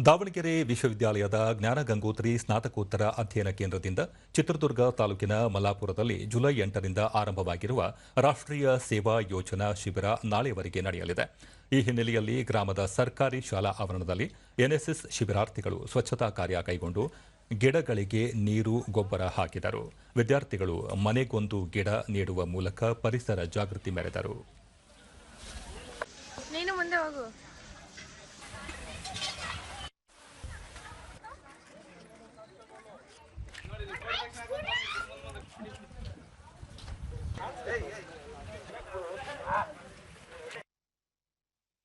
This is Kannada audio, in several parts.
ದಾವಣಗೆರೆ ವಿಶ್ವವಿದ್ಯಾಲಯದ ಜ್ಞಾನಗಂಗೋತ್ರಿ ಸ್ನಾತಕೋತ್ತರ ಅಧ್ಯಯನ ಕೇಂದ್ರದಿಂದ ಚಿತ್ರದುರ್ಗ ತಾಲೂಕಿನ ಮಲ್ಲಾಪುರದಲ್ಲಿ ಜುಲೈ 8ರಿಂದ ಆರಂಭವಾಗಿರುವ ರಾಷ್ಟ್ರೀಯ ಸೇವಾ ಯೋಜನಾ ಶಿಬಿರ ನಾಳೆಯವರೆಗೆ ನಡೆಯಲಿದೆ. ಈ ಹಿನ್ನೆಲೆಯಲ್ಲಿ ಗ್ರಾಮದ ಸರ್ಕಾರಿ ಶಾಲಾ ಆವರಣದಲ್ಲಿ ಎನ್ಎಸ್ಎಸ್ ಶಿಬಿರಾರ್ಥಿಗಳು ಸ್ವಚ್ಛತಾ ಕಾರ್ಯ ಕೈಗೊಂಡು ಗಿಡಗಳಿಗೆ ನೀರು, ಗೊಬ್ಬರ ಹಾಕಿದರು. ವಿದ್ಯಾರ್ಥಿಗಳು ಮನೆಗೊಂದು ಗಿಡ ನೀಡುವ ಮೂಲಕ ಪರಿಸರ ಜಾಗೃತಿ ಮೆರೆದರು.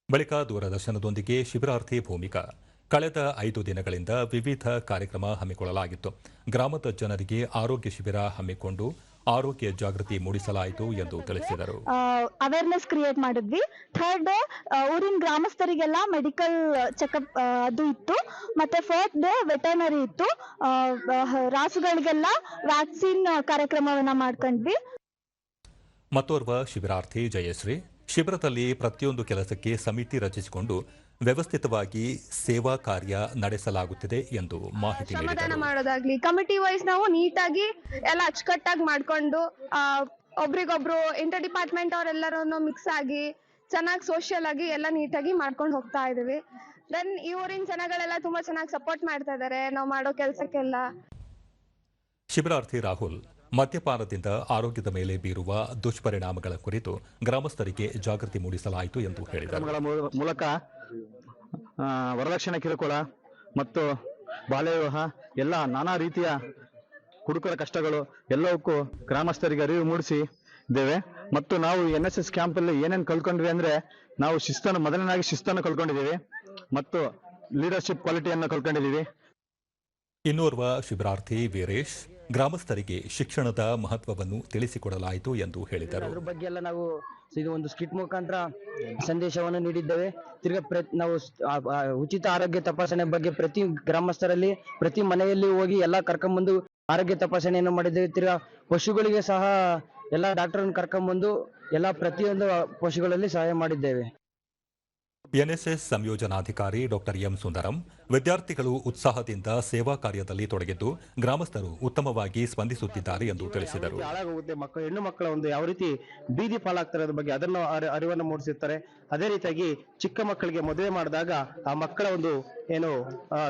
ಬಳಿಕ ದೂರದರ್ಶನದೊಂದಿಗೆ ಶಿಬಿರಾರ್ಥಿ ಭೂಮಿಕಾ ಕಳೆದ 5 ದಿನಗಳಿಂದ ವಿವಿಧ ಕಾರ್ಯಕ್ರಮ ಹಮ್ಮಿಕೊಳ್ಳಲಾಗಿತ್ತು. ಗ್ರಾಮದ ಜನರಿಗೆ ಆರೋಗ್ಯ ಶಿಬಿರ ಹಮ್ಮಿಕೊಂಡು ಆರೋಗ್ಯ ಜಾಗೃತಿ ಮೂಡಿಸಲಾಯಿತು ಎಂದು ತಿಳಿಸಿದರು. ಅವೇರ್ನೆಸ್ ಕ್ರಿಯೇಟ್ ಮಾಡಿದ್ವಿ. ಥರ್ಡ್ ಊರಿನ ಗ್ರಾಮಸ್ಥರಿಗೆಲ್ಲ ಮೆಡಿಕಲ್ ಚೆಕಪ್ ಅದು ಇತ್ತು. ಮತ್ತೆ ಫೋರ್ತ್ ಡೇ ವೆಟರ್ನರಿ ಇತ್ತು. ರಾಸುಗಳಿಗೆಲ್ಲ ವ್ಯಾಕ್ಸಿನ್ ಕಾರ್ಯಕ್ರಮವನ್ನ ಮಾಡ್ಕೊಂಡ್ವಿ. ಮತ್ತೋರ್ವ ಶಿಬಿರಾರ್ಥಿ ಜಯಶ್ರೀ ಶಿಬಿರದಲ್ಲಿ ಪ್ರತಿಯೊಂದು ಕೆಲಸಕ್ಕೆ ಸಮಿತಿ ರಚಿಸಿಕೊಂಡು ವ್ಯವಸ್ಥಿತವಾಗಿ ಸೇವಾ ಕಾರ್ಯ ನಡೆಸಲಾಗುತ್ತಿದೆ ಎಂದು ಮಾಹಿತಿ ನೀಡಿದರು. ಸಮಾಧಾನ ಮಾಡೋದಾಗ್ಲಿ, ಕಮಿಟಿ ವೈಸ್ ನಾವು ನೀಟಾಗಿ ಎಲ್ಲ ಅಚ್ಚುಕಟ್ಟಾಗಿ ಮಾಡ್ಕೊಂಡು ಒಬ್ರಿಗೊಬ್ರು ಇಂಟರ್ ಡಿಪಾರ್ಟ್ಮೆಂಟ್ ಅವರೆಲ್ಲರೂ ಮಿಕ್ಸ್ ಆಗಿ ಚೆನ್ನಾಗಿ ಸೋಷಿಯಲ್ ಆಗಿ ಎಲ್ಲ ನೀಟಾಗಿ ಮಾಡ್ಕೊಂಡು ಹೋಗ್ತಾ ಇದೀವಿ. ದೆನ್ ಈ ಊರಿನ ಜನಗಳೆಲ್ಲ ತುಂಬಾ ಚೆನ್ನಾಗಿ ಸಪೋರ್ಟ್ ಮಾಡ್ತಾ ಇದ್ದಾರೆ ನಾವು ಮಾಡೋ ಕೆಲಸಕ್ಕೆಲ್ಲ. ಶಿಬಿರಾರ್ಥಿ ರಾಹುಲ್ ಮದ್ಯಪಾನದಿಂದ ಆರೋಗ್ಯದ ಮೇಲೆ ಬೀರುವ ದುಷ್ಪರಿಣಾಮಗಳ ಕುರಿತು ಗ್ರಾಮಸ್ಥರಿಗೆ ಜಾಗೃತಿ ಮೂಡಿಸಲಾಯಿತು ಎಂದು ಹೇಳಿದರು. ಮೂಲಕ ವರದಕ್ಷಿಣೆ ಕಿರುಕುಳ ಮತ್ತು ಬಾಲ್ಯ ವಿವಾಹ ಎಲ್ಲ ನಾನಾ ರೀತಿಯ ಹುಡುಕರ ಕಷ್ಟಗಳು ಎಲ್ಲವಕ್ಕೂ ಗ್ರಾಮಸ್ಥರಿಗೆ ಅರಿವು ಮೂಡಿಸಿ ಇದ್ದೇವೆ. ಮತ್ತು ನಾವು ಎನ್ಎಸ್ಎಸ್ ಕ್ಯಾಂಪ್ ಅಲ್ಲಿ ಏನೇನು ಕಲ್ತ್ಕೊಂಡ್ವಿ ಅಂದ್ರೆ ನಾವು ಮೊದಲನೇದಾಗಿ ಶಿಸ್ತನ್ನು ಕಲ್ತ್ಕೊಂಡಿದ್ದೀವಿ ಮತ್ತು ಲೀಡರ್ಶಿಪ್ ಕ್ವಾಲಿಟಿಯನ್ನು ಕಲ್ತ್ಕೊಂಡಿದ್ದೀವಿ. ಇನ್ನೋರ್ವ ಶಿಬಿರಾರ್ಥಿ ವೀರೇಶ್ ಗ್ರಾಮಸ್ಥರಿಗೆ ಶಿಕ್ಷಣದ ಮಹತ್ವವನ್ನು ತಿಳಿಸಿಕೊಡಲಾಯಿತು ಎಂದು ಹೇಳಿದರು. ಅದ್ರ ಬಗ್ಗೆ ಎಲ್ಲ ನಾವು ಇದು ಒಂದು ಸ್ಕಿಟ್ ಮುಖಾಂತರ ಸಂದೇಶವನ್ನು ನೀಡಿದ್ದೇವೆ. ತಿರ್ಗಾ ನಾವು ಉಚಿತ ಆರೋಗ್ಯ ತಪಾಸಣೆ ಬಗ್ಗೆ ಪ್ರತಿ ಗ್ರಾಮಸ್ಥರಲ್ಲಿ ಪ್ರತಿ ಮನೆಯಲ್ಲಿ ಹೋಗಿ ಎಲ್ಲ ಕರ್ಕೊಂಡ್ಬಂದು ಆರೋಗ್ಯ ತಪಾಸಣೆಯನ್ನು ಮಾಡಿದ್ದೇವೆ. ತಿರ್ಗಾ ಪಶುಗಳಿಗೆ ಸಹ ಎಲ್ಲ ಡಾಕ್ಟರ್ ಕರ್ಕೊಂಡ್ಬಂದು ಎಲ್ಲ ಪ್ರತಿಯೊಂದು ಪಶುಗಳಲ್ಲಿ ಸಹಾಯ ಮಾಡಿದ್ದೇವೆ. ಎನ್ಎಸ್ಎಸ್ ಸಂಯೋಜನಾಧಿಕಾರಿ ಡಾಕ್ಟರ್ ಎಂ ಸುಂದರಂ ವಿದ್ಯಾರ್ಥಿಗಳು ಉತ್ಸಾಹದಿಂದ ಸೇವಾ ಕಾರ್ಯದಲ್ಲಿ ತೊಡಗಿದ್ದು ಗ್ರಾಮಸ್ಥರು ಉತ್ತಮವಾಗಿ ಸ್ಪಂದಿಸುತ್ತಿದ್ದಾರೆ ಎಂದು ತಿಳಿಸಿದರು. ಹೆಣ್ಣು ಮಕ್ಕಳ ಒಂದು ಯಾವ ರೀತಿ ಬೀದಿ ಪಾಲಾಗ್ತಾರೆ ಅದ್ರ ಬಗ್ಗೆ ಅದನ್ನು ಅರಿವನ್ನು ಮೂಡಿಸಿರ್ತಾರೆ. ಅದೇ ರೀತಿಯಾಗಿ ಚಿಕ್ಕ ಮಕ್ಕಳಿಗೆ ಮದುವೆ ಮಾಡಿದಾಗ ಆ ಮಕ್ಕಳ ಒಂದು ಏನು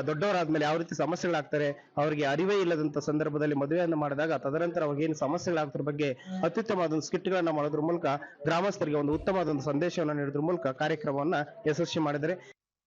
ದೊಡ್ಡವರಾದ್ಮೇಲೆ ಯಾವ ರೀತಿ ಸಮಸ್ಯೆಗಳಾಗ್ತಾರೆ ಅವರಿಗೆ ಅರಿವೇ ಇಲ್ಲದಂತ ಸಂದರ್ಭದಲ್ಲಿ ಮದುವೆಯನ್ನು ಮಾಡಿದಾಗ ತದನಂತರ ಅವಾಗ ಏನು ಸಮಸ್ಯೆಗಳಾಗ್ತರ ಬಗ್ಗೆ ಅತ್ಯುತ್ತಮವಾದ ಸ್ಕಿಟ್ ಗಳನ್ನ ಮಾಡೋದ್ರ ಮೂಲಕ ಗ್ರಾಮಸ್ಥರಿಗೆ ಒಂದು ಉತ್ತಮವಾದ ಸಂದೇಶವನ್ನು ನೀಡೋದ್ರ ಮೂಲಕ ಕಾರ್ಯಕ್ರಮವನ್ನ ಯಶಸ್ವಿ ಮಾಡಿದ್ದಾರೆ.